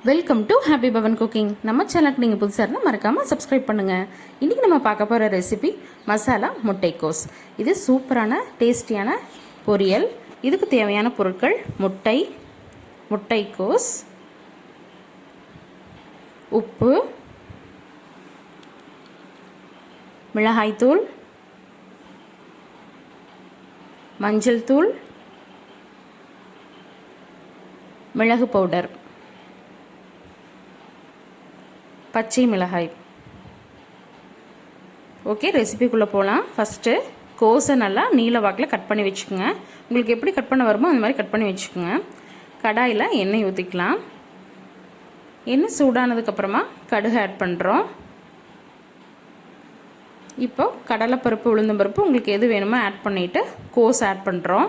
Welcome to happy Pavan cooking. நம்ம சேனலுக்கு நீங்கள் புதுசாக இருந்தால் மறக்காமல் சப்ஸ்கிரைப் பண்ணுங்கள். இன்றைக்கி நம்ம பார்க்க போகிற ரெசிபி மசாலா முட்டைக்கோஸ். இது சூப்பரான டேஸ்டியான பொரியல். இதுக்கு தேவையான பொருட்கள் முட்டைக்கோஸ், உப்பு, மிளகாய்த்தூள், மஞ்சள் தூள், மிளகு பவுடர், பச்சை மிளகாய். ஓகே, ரெசிபிக்குள்ளே போகலாம். ஃபஸ்ட்டு கோஸை நல்லா நீல வாக்கில் கட் பண்ணி வச்சுக்கோங்க. உங்களுக்கு எப்படி கட் பண்ண வருமோ அந்த மாதிரி கட் பண்ணி வச்சுக்கோங்க. கடாயில் எண்ணெய் ஊற்றிக்கலாம். எண்ணெய் சூடானதுக்கப்புறமா கடுகு ஆட் பண்ணுறோம். இப்போ கடலைப்பருப்பு, உளுந்தம்பருப்பு உங்களுக்கு எது வேணுமோ ஆட் பண்ணிவிட்டு கோஸ் ஆட் பண்ணுறோம்.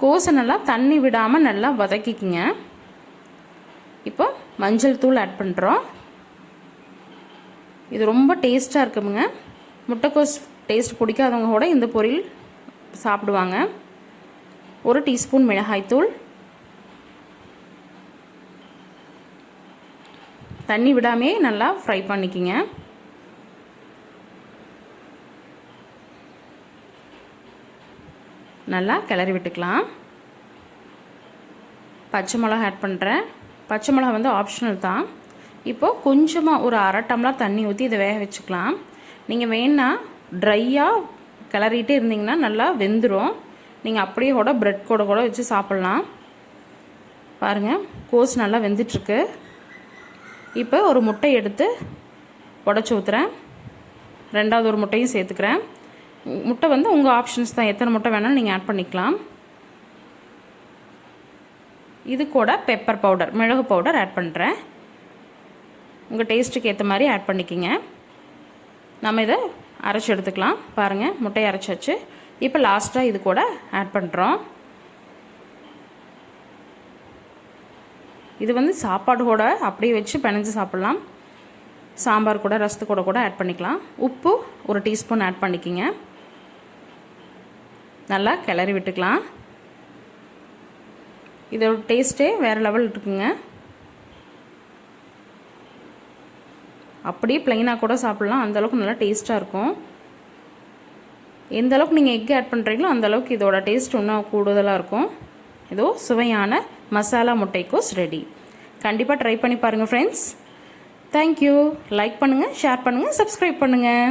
கோஸை நல்லா தண்ணி விடாமல் நல்லா வதக்கிக்குங்க. இப்போ மஞ்சள் தூள் ஆட் பண்ணுறோம். இது ரொம்ப டேஸ்ட்டாக இருக்குமுங்க. முட்டைக்கோஸ் டேஸ்ட் பிடிக்காதவங்க கூட இந்த பொரியல் சாப்பிடுவாங்க. 1 டீஸ்பூன் மிளகாய்த்தூள், தண்ணி விடாமே நல்லா ஃப்ரை பண்ணிக்கிங்க. நல்லா கிளறி விட்டுக்கலாம். பச்சை மிளகா ஆட் பண்ணுறேன். பச்சை மிளகா வந்து ஆப்ஷனல் தான். இப்போது கொஞ்சமாக ஒரு அரை டம்ளர் தண்ணி ஊற்றி இதை வேக வச்சுக்கலாம். நீங்கள் வேணா ட்ரையாக கிளறிட்டே இருந்தீங்கன்னா நல்லா வெந்துடும். நீங்கள் அப்படியே கூட ப்ரெட் கூட வச்சு சாப்பிட்லாம். பாருங்கள், கோஸ் நல்லா வெந்துட்டுருக்கு. இப்போ ஒரு முட்டை எடுத்து உடச்சி ஊற்றுறேன். ரெண்டாவது ஒரு முட்டையும் சேர்த்துக்கிறேன். முட்டை வந்து உங்கள் ஆப்ஷன்ஸ் தான், எத்தனை முட்டை வேணாலும் நீங்கள் ஆட் பண்ணிக்கலாம். இது கூட பெப்பர் பவுடர், மிளகு பவுடர் ஆட் பண்ணுறேன். உங்கள் டேஸ்ட்டுக்கு ஏற்ற மாதிரி ஆட் பண்ணிக்கிங்க. நம்ம இதை அரைச்சி எடுத்துக்கலாம். பாருங்கள், முட்டையை அரைச்சாச்சு. இப்போ லாஸ்ட்டாக இது கூட ஆட் பண்ணுறோம். இது வந்து சாப்பாடு கூட அப்படியே வச்சு பிணைஞ்சு சாப்பிட்லாம். சாம்பார் கூட, ரசத்து கூட ஆட் பண்ணிக்கலாம். உப்பு 1 டீஸ்பூன் ஆட் பண்ணிக்கிங்க. நல்லா கிளறி விட்டுக்கலாம். இதோட டேஸ்ட்டே வேறு லெவல் இருக்குங்க. அப்படியே ப்ளைனாக கூட சாப்பிட்லாம். அந்தளவுக்கு நல்லா டேஸ்ட்டாக இருக்கும். எந்த அளவுக்கு நீங்கள் எக் ஆட் பண்ணுறீங்களோ அந்தளவுக்கு இதோட டேஸ்ட் இன்னும் கூடுதலாக இருக்கும். இதோ சுவையான மசாலா முட்டைக்கோஸ் ரெடி. கண்டிப்பாக ட்ரை பண்ணி பாருங்கள் ஃப்ரெண்ட்ஸ். தேங்க்யூ. லைக் பண்ணுங்கள், ஷேர் பண்ணுங்கள், சப்ஸ்கிரைப் பண்ணுங்கள்.